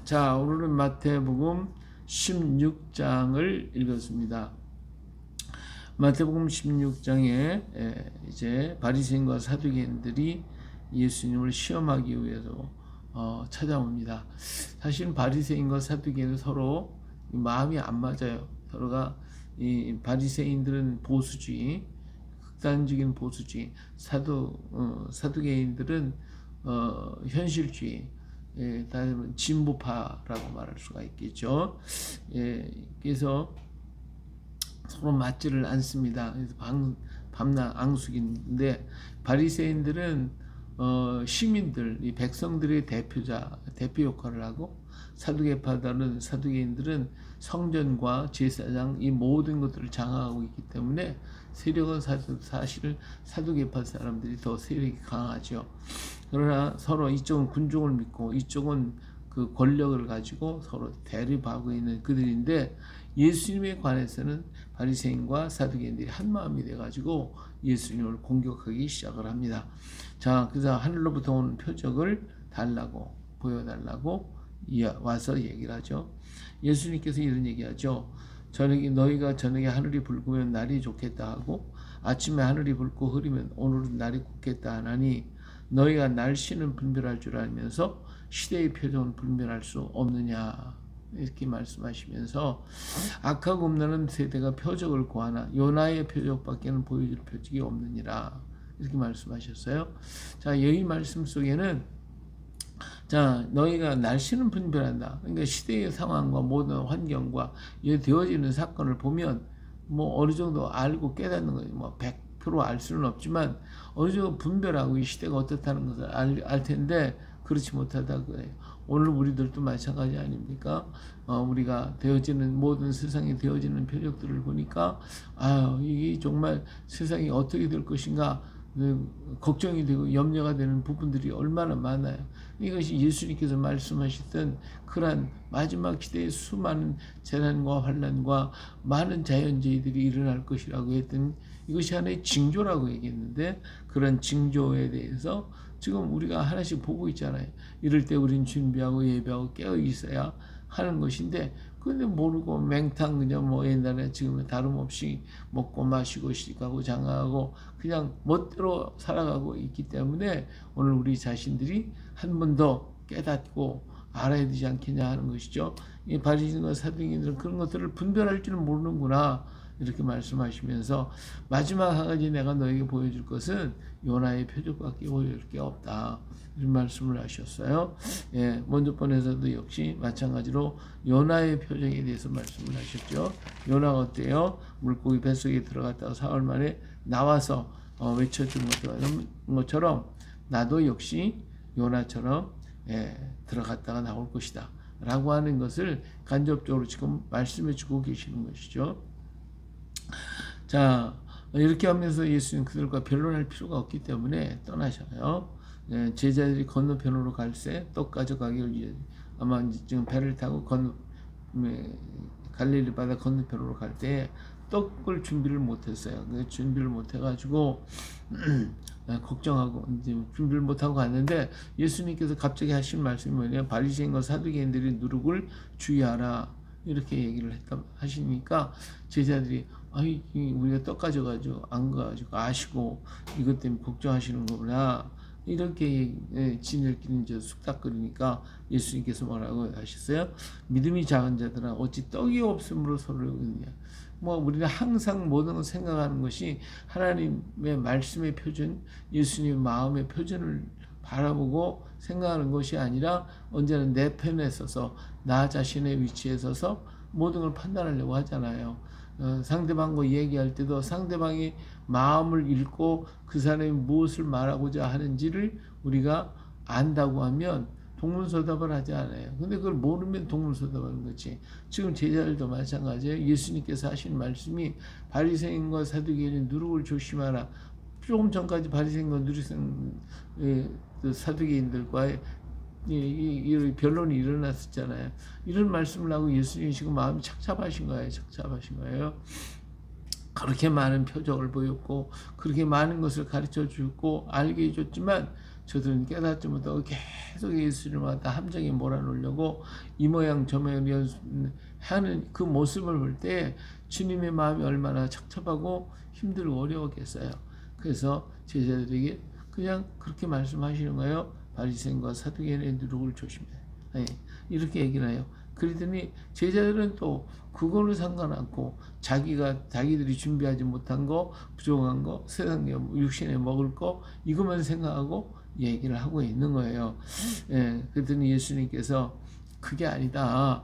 자, 오늘은 마태복음 16장을 읽었습니다. 마태복음 16장에 이제 바리새인과 사두개인들이 예수님을 시험하기 위해서 찾아옵니다. 사실 바리새인과 사두개인은 서로 마음이 안 맞아요. 서로가 이 바리새인들은 보수주의, 극단적인 보수주의, 사두개인들은 현실주의, 다른 진보파라고 말할 수가 있겠죠. 그래서 서로 맞지를 않습니다. 그래서 밤낮 앙숙인데 바리새인들은 시민들, 이 백성들의 대표 역할을 하고 사두개인들은 성전과 제사장 이 모든 것들을 장악하고 있기 때문에 세력은 사실 사두개파 사람들이 더 세력이 강하죠. 그러나 서로 이쪽은 군종을 믿고 이쪽은 그 권력을 가지고 서로 대립하고 있는 그들인데 예수님에 관해서는 바리새인과 사두개인들이 한 마음이 돼가지고 예수님을 공격하기 시작을 합니다. 자, 그래서 하늘로부터 오는 표적을 달라고 보여달라고 와서 얘기를 하죠. 예수님께서 이런 얘기하죠. 너희가 저녁에 하늘이 붉으면 날이 좋겠다 하고 아침에 하늘이 붉고 흐리면 오늘은 날이 굽겠다 하나니 너희가 날씨는 분별할 줄 알면서 시대의 표적은 분별할 수 없느냐 이렇게 말씀하시면서 악하고 음란한 세대가 표적을 구하나 요나의 표적밖에는 보여줄 표적이 없느니라 이렇게 말씀하셨어요. 자, 여기 말씀 속에는 자, 너희가 날씨는 분별한다. 그러니까 시대의 상황과 모든 환경과 되어지는 사건을 보면 뭐 어느 정도 알고 깨닫는 거예요. 뭐 100% 알 수는 없지만 어느 정도 분별하고 이 시대가 어떻다는 것을 알 텐데 그렇지 못하다 그래요. 오늘 우리들도 마찬가지 아닙니까? 우리가 모든 세상에 되어지는 표적들을 보니까 이게 정말 세상이 어떻게 될 것인가 걱정이 되고 염려가 되는 부분들이 얼마나 많아요. 이것이 예수님께서 말씀하셨던 그러한 마지막 시대의 수많은 재난과 환난과 많은 자연재해들이 일어날 것이라고 했던 이것이 하나의 징조라고 얘기했는데 그런 징조에 대해서 지금 우리가 하나씩 보고 있잖아요. 이럴 때 우린 준비하고 예배하고 깨어 있어야 하는 것인데 근데 모르고 맹탕 그냥 뭐 옛날에 지금은 다름없이 먹고 마시고 시집가고 장가가고 그냥 멋대로 살아가고 있기 때문에 오늘 우리 자신들이 한 번 더 깨닫고 알아야 되지 않겠냐 하는 것이죠. 이 바리새인과 사두개인들은 그런 것들을 분별할 줄은 모르는구나 이렇게 말씀하시면서 마지막 한 가지 내가 너에게 보여줄 것은 요나의 표적밖에 보여줄 게 없다 이런 말씀을 하셨어요. 먼저 번에서도 역시 마찬가지로 요나의 표적에 대해서 말씀을 하셨죠. 요나가 어때요? 물고기 뱃속에 들어갔다가 사흘 만에 나와서 외쳐준 것처럼 나도 역시 요나처럼 들어갔다가 나올 것이다 라고 하는 것을 간접적으로 지금 말씀해 주고 계시는 것이죠. 자, 이렇게 하면서 예수님 그들과 변론할 필요가 없기 때문에 떠나셔요. 제자들이 건너편으로 갈새 떡 가져가기를 아마 지금 배를 타고 갈릴리 바다 건너편으로 갈 때 떡을 준비를 못했어요. 준비를 못해가지고 걱정하고 이제 준비를 못하고 갔는데 예수님께서 갑자기 하신 말씀이 뭐냐면 바리새인과 사두개인들이 누룩을 주의하라 이렇게 얘기를 하시니까 제자들이 우리가 떡 가져가지고 안 가지고 아시고 이것 때문에 걱정하시는 거구나 이렇게 지들끼리 이제 숙닥거리니까 예수님께서 뭐라고 하셨어요? 믿음이 작은 자들아 어찌 떡이 없음으로 서로 그러냐. 뭐 우리는 항상 모든 걸 생각하는 것이 하나님의 말씀의 표준, 예수님의 마음의 표준을 바라보고 생각하는 것이 아니라 언제나 내 편에 서서 나 자신의 위치에 서서 모든 걸 판단하려고 하잖아요. 상대방과 얘기할 때도 상대방의 마음을 읽고 그 사람이 무엇을 말하고자 하는지를 우리가 안다고 하면 동문서답을 하지 않아요. 근데 그걸 모르면 동문서답하는 거지. 지금 제자들도 마찬가지예요. 예수님께서 하신 말씀이 바리새인과 사두개인의 누룩을 조심하라. 조금 전까지 바리새인과 사두개인들과의 이 변론이 일어났었잖아요. 이런 말씀을 하고 예수님이 지금 마음이 착잡하신 거예요. 그렇게 많은 표적을 보였고 그렇게 많은 것을 가르쳐 주고 알게 해줬지만 저들은 깨닫지 못하고 계속 예수님마다 함정에 몰아넣으려고 이 모양 저 모양 하는 그 모습을 볼 때 주님의 마음이 얼마나 척첩하고 힘들고 어려웠겠어요. 그래서 제자들에게 그냥 그렇게 말씀하시는 거예요. 바리새인과 사두개인의 누룩을 조심해. 네, 이렇게 얘기를 해요. 그러더니 제자들은 또 그거를 상관않고 자기들이 준비하지 못한 거, 부족한 거, 세상에 육신에 먹을 거 이것만 생각하고 얘기를 하고 있는 거예요. 예, 그랬더니 예수님께서 그게 아니다.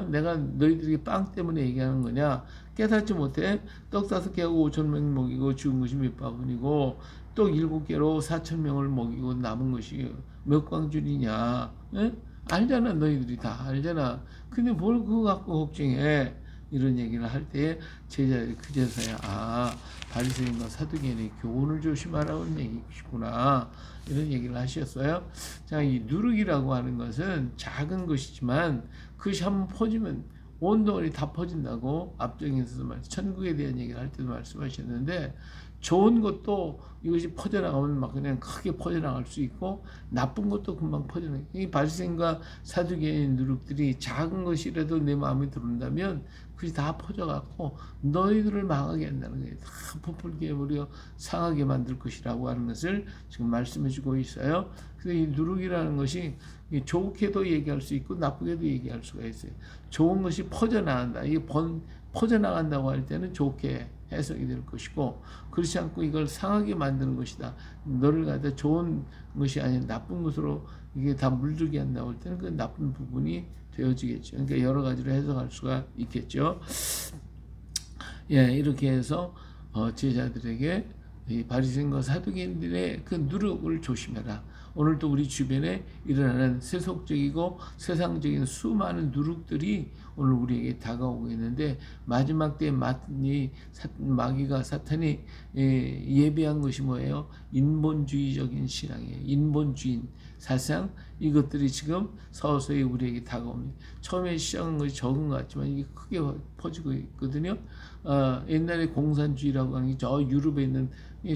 내가 너희들이 빵 때문에 얘기하는 거냐? 깨닫지 못해? 떡 5개하고 5,000명 먹이고 죽은 것이 몇 바구니고 떡 7개로 4,000명을 먹이고 남은 것이 몇 광줄이냐? 예? 알잖아. 너희들이 다 알잖아. 근데 뭘 그거 갖고 걱정해? 이런 얘기를 할 때 제자들이 그제서야 바리새인과 사두개인의 교훈을 조심하라는 얘기구나 이런 얘기를 하셨어요. 자, 이 누룩이라고 하는 것은 작은 것이지만 그것이 한번 퍼지면 온 덩어리 다 퍼진다고 앞정에서도 천국에 대한 얘기를 할 때도 말씀하셨는데 좋은 것도 이것이 퍼져나가면 막 그냥 크게 퍼져나갈 수 있고 나쁜 것도 금방 퍼져나가요. 이 바리새인과 사두개인 누룩들이 작은 것이라도 내 마음에 들어온다면 그것이 다 퍼져갖고 너희들을 망하게 한다는 거예요. 다 부풀게 해버려 상하게 만들 것이라고 하는 것을 지금 말씀해주고 있어요. 그래서 이 누룩이라는 것이 좋게도 얘기할 수 있고 나쁘게도 얘기할 수가 있어요. 좋은 것이 퍼져나간다. 이게 퍼져나간다고 할 때는 좋게 해석이 될 것이고 그렇지 않고 이걸 상하게 만드는 것이다. 너를 갖다 좋은 것이 아닌 나쁜 것으로 이게 다 물들게 한다고 할 때는 그 나쁜 부분이 되어지겠죠. 그러니까 여러 가지로 해석할 수가 있겠죠. 예, 이렇게 해서 제자들에게 이 바리새인과 사두개인들의 그 누룩을 조심해라. 오늘도 우리 주변에 일어나는 세속적이고 세상적인 수많은 누룩들이 오늘 우리에게 다가오고 있는데 마지막 때에 마귀가 사탄이 예비한 것이 뭐예요? 인본주의적인 신앙이에요. 인본주의 사상 이것들이 지금 서서히 우리에게 다가옵니다. 처음에 시작한 것이 적은 것 같지만 이게 크게 퍼지고 있거든요. 옛날에 공산주의라고 하는 게 저 유럽에 있는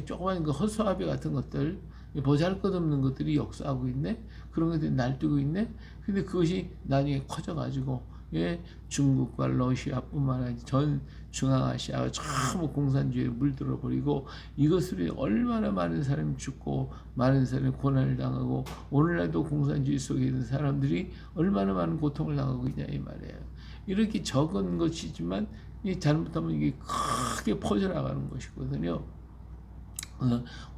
조그만 그 허수아비 같은 것들 보잘것없는 것들이 역사하고 있네. 그런 것들이 날뛰고 있네. 근데 그것이 나중에 커져가지고 중국과 러시아뿐만 아니라 전 중앙아시아가 전부 공산주의에 물들어 버리고 이것으로 얼마나 많은 사람이 죽고 많은 사람이 고난을 당하고 오늘날도 공산주의 속에 있는 사람들이 얼마나 많은 고통을 당하고 있냐 이 말이에요. 이렇게 적은 것이지만 잘못하면 이게 크게 퍼져나가는 것이거든요.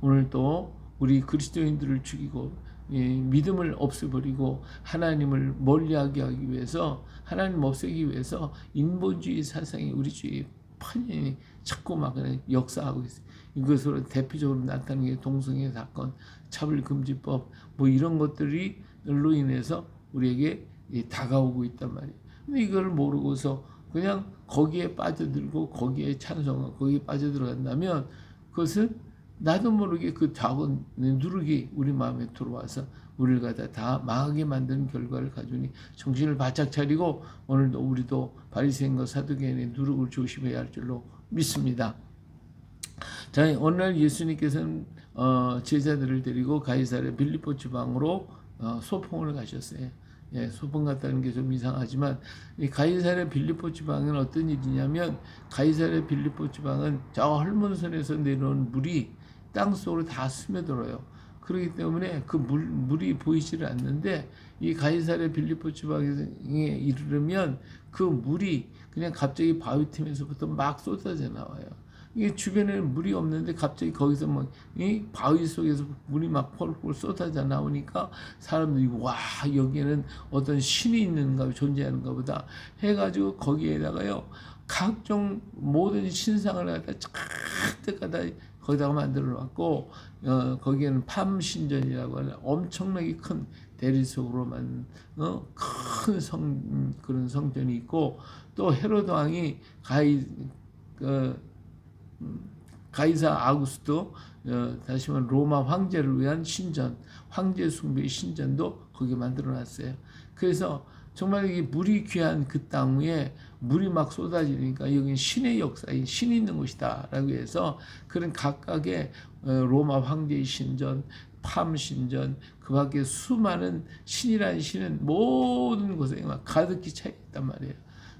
오늘 또 우리 그리스도인들을 죽이고 믿음을 없애버리고 하나님을 멀리하게 하기 위해서 하나님 없애기 위해서 인본주의 사상이 우리 주위에 판연히 자꾸 막 역사하고 있어요. 이것으로 대표적으로 나타나는 게 동성애 사건, 차별금지법 뭐 이런 것들로 인해서 우리에게 다가오고 있단 말이에요. 근데 이걸 모르고서 그냥 거기에 빠져들고 거기에 찬송하고 거기에 빠져들어간다면 그것은 나도 모르게 그 작은 누룩이 우리 마음에 들어와서 우리를 갖다 다 망하게 만드는 결과를 가져오니 정신을 바짝 차리고 오늘도 우리도 바리새인과 사두개인의 누룩을 조심해야 할 줄로 믿습니다. 자, 오늘 예수님께서는 제자들을 데리고 가이사랴 빌립보 지방으로 소풍을 가셨어요. 예, 소풍 갔다는 게 좀 이상하지만 이 가이사랴 빌립보 지방은 어떤 일이냐면 가이사랴 빌립보 지방은 저 헐몬선에서 내려온 물이 땅속으로 다 스며들어요. 그렇기 때문에 그 물이 보이지를 않는데 이 가이사랴 빌립보 지방에 이르르면 그 물이 그냥 갑자기 바위 틈에서부터 막 쏟아져 나와요. 이게 주변에는 물이 없는데 갑자기 거기서 막 이 바위 속에서 물이 막 펄펄 쏟아져 나오니까 사람들이 와 여기에는 어떤 신이 있는가 존재하는가 보다 해가지고 거기에다가요 각종 모든 신상을 갖다 잔뜩 갖다 거기다가 만들어 놨고 거기에는 팜신전이라고 하는 엄청나게 큰 대리석으로만 큰 그런 성전이 있고 또 헤로드 왕이 가이사 아구스도 다시 말하면 로마 황제를 위한 신전, 황제 숭배의 신전도 거기에 만들어 놨어요. 그래서 정말 이게 물이 귀한 그 땅 위에 물이 막 쏟아지니까 여기는 신의 역사인 신이 있는 곳이다 라고 해서 그런 각각의 로마 황제의 신전, 팜 신전 그 밖에 수많은 신이라는 신은 모든 곳에 막 가득히 차 있단 말이에요.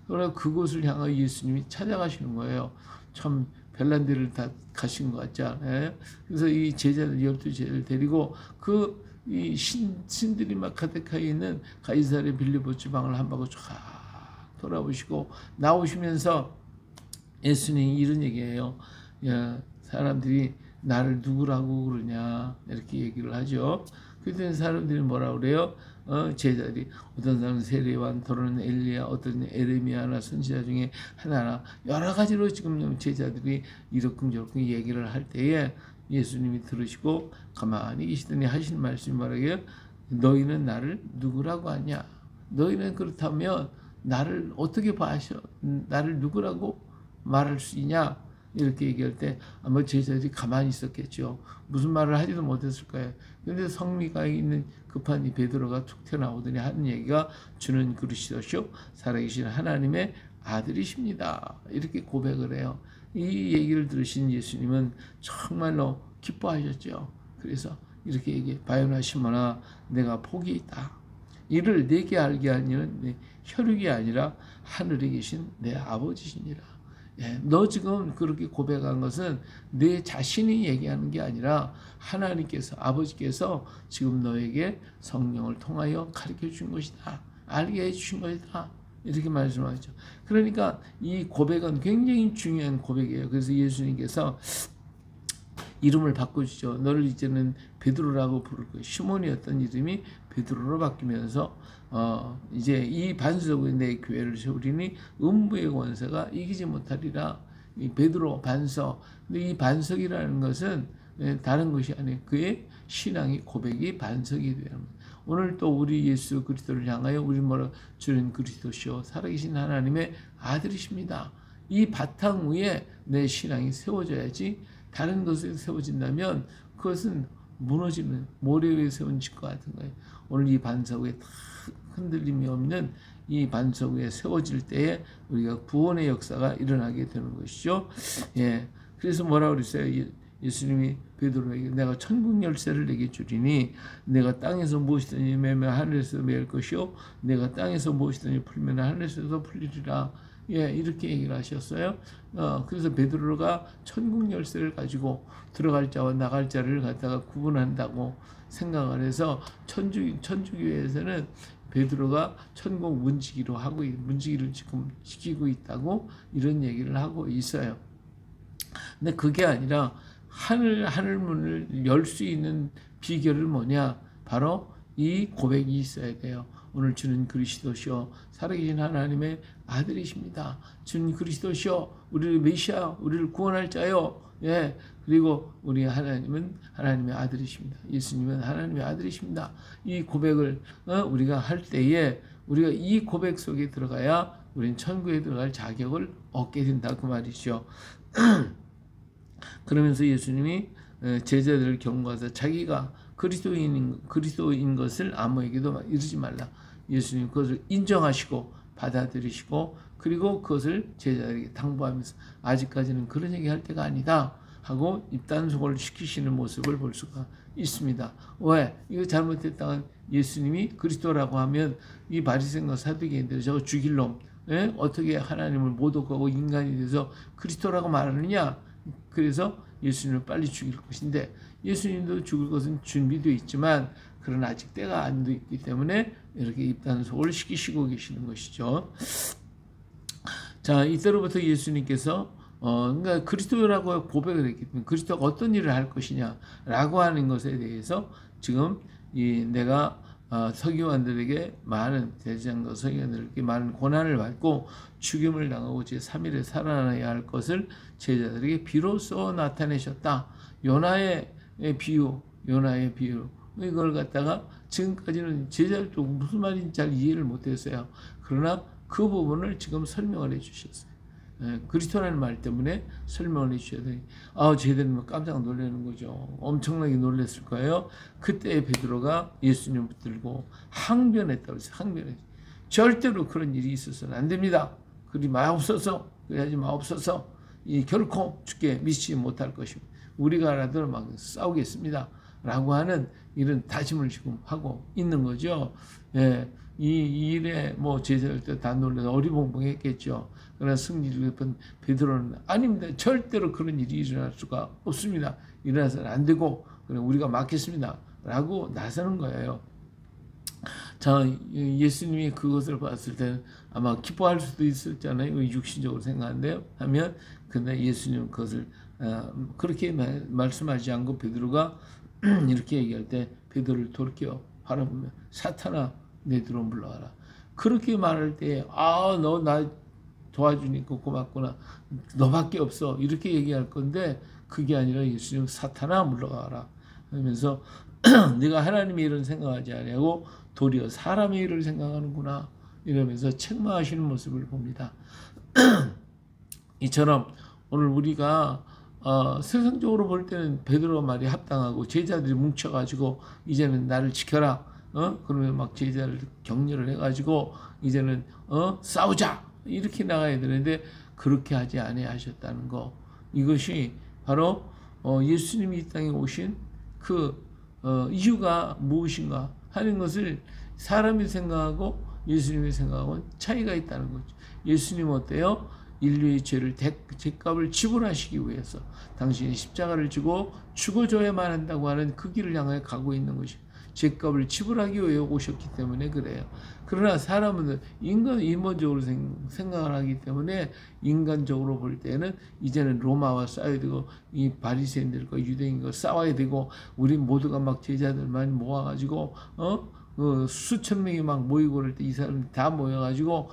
그러나 그곳을 향하여 예수님이 찾아가시는 거예요. 참 별난 데를 다 가신 것 같지 않아요? 그래서 이 제자들 12제자를 데리고 이 신들이 막 가득하여 있는 가이사랴 빌립보 지방을 한 바퀴 쫙 돌아보시고 나오시면서 예수님이 이런 얘기해요. 야, 사람들이 나를 누구라고 그러냐 이렇게 얘기를 하죠. 그때 사람들이 뭐라 그래요? 제자들이 어떤 사람은 세례요한, 더러는 엘리야, 어떤 에레미야나 선지자 중에 하나나 여러 가지로 지금 제자들이 이러쿵저러쿵 얘기를 할 때에 예수님이 들으시고 가만히 계시더니 하시는 말씀이 뭐라고요? 너희는 나를 누구라고 하냐? 너희는 그렇다면 나를 어떻게 봐셔? 나를 누구라고 말할 수 있냐? 이렇게 얘기할 때 아마 제자들이 가만히 있었겠죠. 무슨 말을 하지도 못했을 거예요. 근데 성미가 있는 급한 이 베드로가 툭 튀어나오더니 하는 얘기가 주는 그리스도시요 살아계신 하나님의 아들이십니다. 이렇게 고백을 해요. 이 얘기를 들으신 예수님은 정말로 기뻐하셨죠. 그래서 이렇게 얘기해. 바요나 시몬아 내가 복이 있다. 이를 내게 알게 하니는 내 혈육이 아니라 하늘에 계신 내 아버지시니라. 예, 너 지금 그렇게 고백한 것은 내 자신이 얘기하는 게 아니라 하나님께서 아버지께서 지금 너에게 성령을 통하여 가르쳐 준 것이다. 알게 해 주신 것이다. 이렇게 말씀하죠. 그러니까 이 고백은 굉장히 중요한 고백이에요. 그래서 예수님께서 이름을 바꿔주죠. 너를 이제는 베드로라고 부를 거예요. 시몬이었던 이름이 베드로로 바뀌면서 이제 이 반석에 내 교회를 세우리니 음부의 권세가 이기지 못하리라. 이 베드로 반석. 근데 이 반석이라는 것은 다른 것이 아니에요. 그의 신앙의 고백이 반석이 되는 거예요. 오늘 또 우리 예수 그리스도를 향하여 우리 뭐라 주는 그리스도시요 살아계신 하나님의 아들이십니다. 이 바탕 위에 내 신앙이 세워져야지 다른 것에 세워진다면 그것은 무너지는 모래 위에 세운 집과 같은 거예요. 오늘 이 반석 위에 흔들림이 없는 이 반석 위에 세워질 때에 우리가 구원의 역사가 일어나게 되는 것이죠. 예. 그래서 뭐라고 그랬어요? 예수님이 베드로에게 내가 천국 열쇠를 내게 주리니 내가 땅에서 무엇이든지 매면 하늘에서 매일 것이요 내가 땅에서 무엇이든지 풀면 하늘에서도 풀리리라. 예, 이렇게 얘기를 하셨어요. 그래서 베드로가 천국 열쇠를 가지고 들어갈 자와 나갈 자를 갖다가 구분한다고 생각을 해서 천주교에서는 베드로가 천국 문지기로 하고 문지기를 지금 시키고 있다고 이런 얘기를 하고 있어요. 근데 그게 아니라 하늘문을 열 수 있는 비결은 뭐냐? 바로 이 고백이 있어야 돼요. 오늘 주는 그리스도시요 살아계신 하나님의 아들이십니다. 주는 그리스도시요 우리를 메시아 우리를 구원할 자요. 예. 그리고 우리 하나님은 하나님의 아들이십니다. 예수님은 하나님의 아들이십니다. 이 고백을 우리가 할 때에 우리가 이 고백 속에 들어가야 우리는 천국에 들어갈 자격을 얻게 된다 그 말이죠. 그러면서 예수님이 제자들을 경고하사 자기가 그리스도인 것을 아무에게도 이르지 말라. 예수님 그것을 인정하시고 받아들이시고 그리고 그것을 제자들에게 당부하면서 아직까지는 그런 얘기 할 때가 아니다 하고 입단속을 시키시는 모습을 볼 수가 있습니다. 왜? 이거 잘못했다가 예수님이 그리스도라고 하면 이 바리새인과 사두개인들 저거 죽일 놈 어떻게 하나님을 못 얻고 인간이 돼서 그리스도라고 말하느냐. 그래서 예수님을 빨리 죽일 것인데 예수님도 죽을 것은 준비되어 있지만 그러나 아직 때가 안 됐기 때문에 이렇게 입단속을 시키시고 계시는 것이죠. 자, 이때로부터 예수님께서 그러니까 그리스도라고 고백을 했기 때문에 그리스도가 어떤 일을 할 것이냐라고 하는 것에 대해서 지금 내가 서기관들에게 많은 대제장과 서기관들에게 많은 고난을 받고 죽임을 당하고 제3일에 살아나야 할 것을 제자들에게 비로소 나타내셨다. 요나의 비유 이걸 갖다가 지금까지는 제자들도 무슨 말인지 잘 이해를 못했어요. 그러나 그 부분을 지금 설명을 해주셨어요. 그리스도라는 말 때문에 설명을 해주셔야 돼요. 제자들은 깜짝 놀라는 거죠. 엄청나게 놀랐을 거예요. 그때 베드로가 예수님을 붙들고 항변했다고 했어요. 항변했어요. 절대로 그런 일이 있어서는 안 됩니다. 그리 마옵소서, 그래야지 마옵소서. 결코 주께 미치지 못할 것입니다. 우리가라도 막 싸우겠습니다. 라고 하는 이런 다짐을 지금 하고 있는 거죠. 예, 이 일에 뭐 제자들 때 다 놀라서 어리벙벙했겠죠. 그러나 승리를 입은 베드로는 아닙니다. 절대로 그런 일이 일어날 수가 없습니다. 일어나서는 안 되고 그냥 우리가 막겠습니다. 라고 나서는 거예요. 자, 예수님이 그것을 봤을 때는 아마 기뻐할 수도 있었잖아요. 육신적으로 생각하는데요. 하면 근데 예수님은 그것을 그렇게 말씀하지 않고 베드로가 이렇게 얘기할 때 베드로를 돌이켜 바라보며 사탄아 내 뒤로 물러가라. 그렇게 말할 때 너 나 도와주니까 고맙구나. 너밖에 없어. 이렇게 얘기할 건데 그게 아니라 예수님 사탄아 물러가라 하면서 네가 하나님의 일을 생각하지 아니하고 도리어 사람의 일을 생각하는구나 이러면서 책망하시는 모습을 봅니다. 이처럼 오늘 우리가 세상적으로 볼 때는 베드로 말이 합당하고 제자들이 뭉쳐가지고 이제는 나를 지켜라. 그러면 막 제자를 격려를 해가지고 이제는 싸우자 이렇게 나가야 되는데 그렇게 하지 아니하셨다는 거. 이것이 바로 예수님이 이 땅에 오신 그 이유가 무엇인가 하는 것을 사람이 생각하고 예수님이 생각하고는 차이가 있다는 거죠. 예수님은 어때요? 인류의 죄를 죄값을 지불하시기 위해서 당신이 십자가를 지고 죽어줘야만 한다고 하는 그 길을 향해 가고 있는 것이죠. 죄값을 지불하기 위해 오셨기 때문에 그래요. 그러나 사람은 인본적으로 생각을 하기 때문에 인간적으로 볼 때는 이제는 로마와 싸워야 되고 이 바리새인들과 유대인과 싸워야 되고 우리 모두가 막 제자들만 모아가지고 수천 명이 막 모이고 그럴 때 이 사람이 다 모여가지고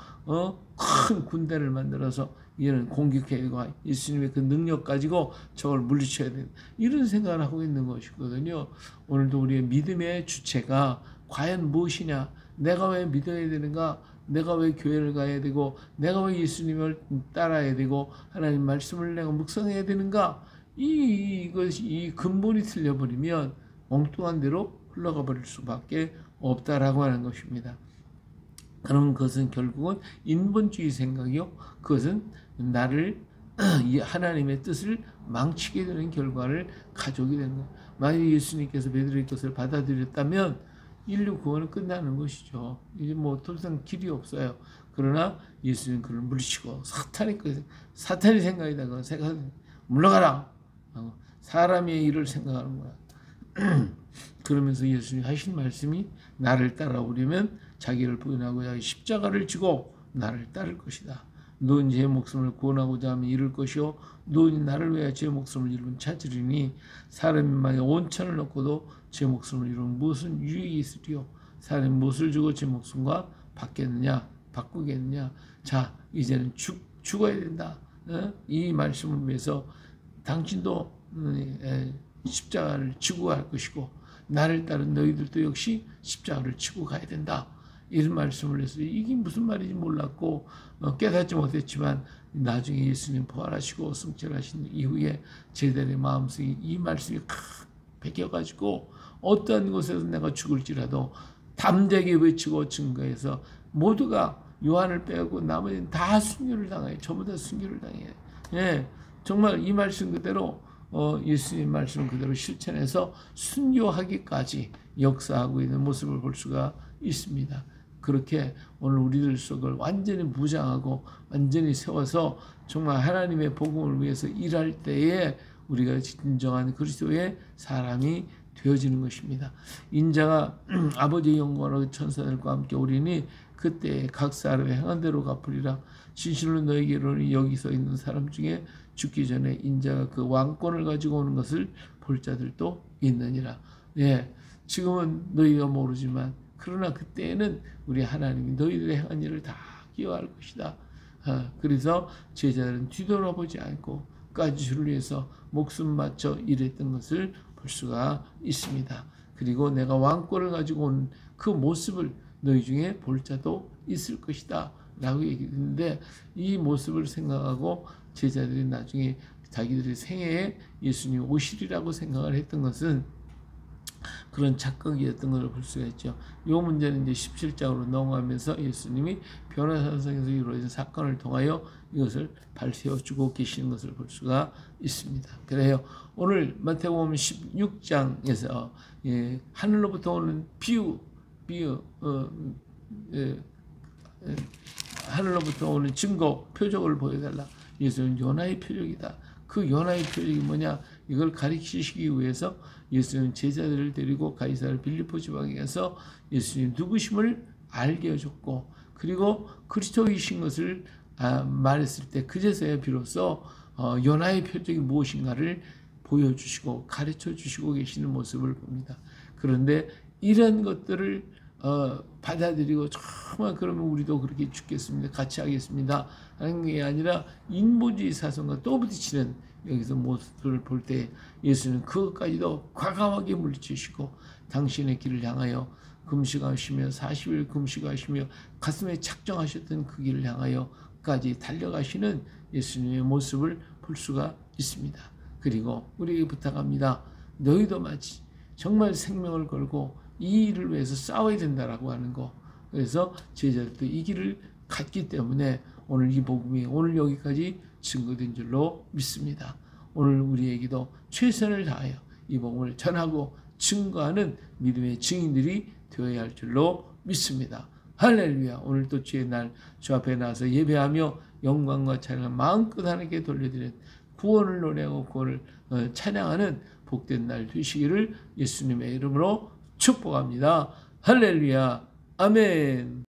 큰 군대를 만들어서 이는 공격해야 되고 예수님의 그 능력 가지고 저걸 물리쳐야 된다. 이런 생각을 하고 있는 것이거든요. 오늘도 우리의 믿음의 주체가 과연 무엇이냐? 내가 왜 믿어야 되는가? 내가 왜 교회를 가야 되고 내가 왜 예수님을 따라야 되고 하나님 말씀을 내가 묵상해야 되는가? 이 근본이 틀려버리면 엉뚱한 대로 흘러가 버릴 수밖에 없다라고 하는 것입니다. 그럼 그것은 결국은 인본주의 생각이요. 그것은 나를 하나님의 뜻을 망치게 되는 결과를 가져오게 되는 거예요. 만약 예수님께서 베드로의 것을 받아들였다면 인류 구원은 끝나는 것이죠. 이제 뭐 더 이상 길이 없어요. 그러나 예수님은 그를 물리치고 사탄이 생각이다. 물러가라. 사람의 일을 생각하는 거야. 그러면서 예수님이 하신 말씀이 나를 따라오려면 자기를 부인하고 자기 십자가를 지고 나를 따를 것이다. 너는 제 목숨을 구원하고자 하면 잃을 것이요 너는 나를 위하여 제 목숨을 잃으면 찾으리니 사람이 만약 온천을 얻고도 제 목숨을 잃으면 무슨 유익이 있으리요. 사람이 무엇을 주고 제 목숨과 바꾸겠느냐. 자 이제는 죽어야 된다. 이 말씀을 위해서 당신도 십자가를 지고 갈 것이고 나를 따른 너희들도 역시 십자가를 지고 가야 된다. 이런 말씀을 해서 이게 무슨 말인지 몰랐고 깨닫지 못했지만 나중에 예수님 부활하시고 승천하신 이후에 제자들의 마음속에 이 말씀이 베껴가지고 어떠한 곳에서 내가 죽을지라도 담대하게 외치고 증거해서 모두가 요한을 빼고 나머지는 다 순교를 당해요. 전부 다 순교를 당해요. 예, 정말 이 말씀 그대로 예수님 말씀 그대로 실천해서 순교하기까지 역사하고 있는 모습을 볼 수가 있습니다. 그렇게 오늘 우리들 속을 완전히 무장하고 완전히 세워서 정말 하나님의 복음을 위해서 일할 때에 우리가 진정한 그리스도의 사람이 되어지는 것입니다. 인자가 아버지의 영광으로 천사들과 함께 오리니 그때 각 사람의 행한 대로 갚으리라. 진실로 너에게 이르노니 여기서 있는 사람 중에 죽기 전에 인자가 그 왕권을 가지고 오는 것을 볼 자들도 있느니라. 예, 지금은 너희가 모르지만 그러나 그때에는 우리 하나님이 너희들의 행한 일을 다 기억할 것이다. 그래서 제자들은 뒤돌아보지 않고 끝까지 주를 위해서 목숨 바쳐 일했던 것을 볼 수가 있습니다. 그리고 내가 왕권을 가지고 온 그 모습을 너희 중에 볼 자도 있을 것이다 라고 얘기했는데 이 모습을 생각하고 제자들이 나중에 자기들의 생애에 예수님 오시리라고 생각을 했던 것은 그런 착각이었던 것을 볼 수가 있죠. 이 문제는 이제 17장으로 넘어가면서 예수님이 변화산성에서 이루어진 사건을 통하여 이것을 발세워주고 계시는 것을 볼 수가 있습니다. 그래요. 오늘 마태복음 16장에서 하늘로부터 오는 하늘로부터 오는 증거, 표적을 보여달라. 예수는 요나의 표적이다. 그 요나의 표적이 뭐냐? 이걸 가르치시기 위해서 예수는 제자들을 데리고 가이사르 빌립보 지방에 가서 예수님 누구심을 알게 해줬고, 그리고 그리스도이신 것을 말했을 때 그제서야 비로소 요나의 표적이 무엇인가를 보여주시고 가르쳐 주시고 계시는 모습을 봅니다. 그런데 이런 것들을 받아들이고 정말 그러면 우리도 그렇게 죽겠습니다. 같이 하겠습니다. 하는 게 아니라 인본주의 사상과 또 부딪히는 여기서 모습을 볼 때 예수는 그것까지도 과감하게 물리치시고 당신의 길을 향하여 금식하시며 40일 금식하시며 가슴에 착정하셨던 그 길을 향하여까지 달려가시는 예수님의 모습을 볼 수가 있습니다. 그리고 우리에게 부탁합니다. 너희도 마치 정말 생명을 걸고 이 일을 위해서 싸워야 된다라고 하는 거. 그래서 제자들도 이 길을 갔기 때문에 오늘 이 복음이 오늘 여기까지 증거된 줄로 믿습니다. 오늘 우리에게도 최선을 다하여 이 복음을 전하고 증거하는 믿음의 증인들이 되어야 할 줄로 믿습니다. 할렐루야. 오늘 또 주의 날 주 앞에 나와서 예배하며 영광과 찬양을 마음껏 하나님께 돌려드리는 구원을 노래하고 구원을 찬양하는 복된 날 되시기를 예수님의 이름으로 축복합니다. 할렐루야. 아멘.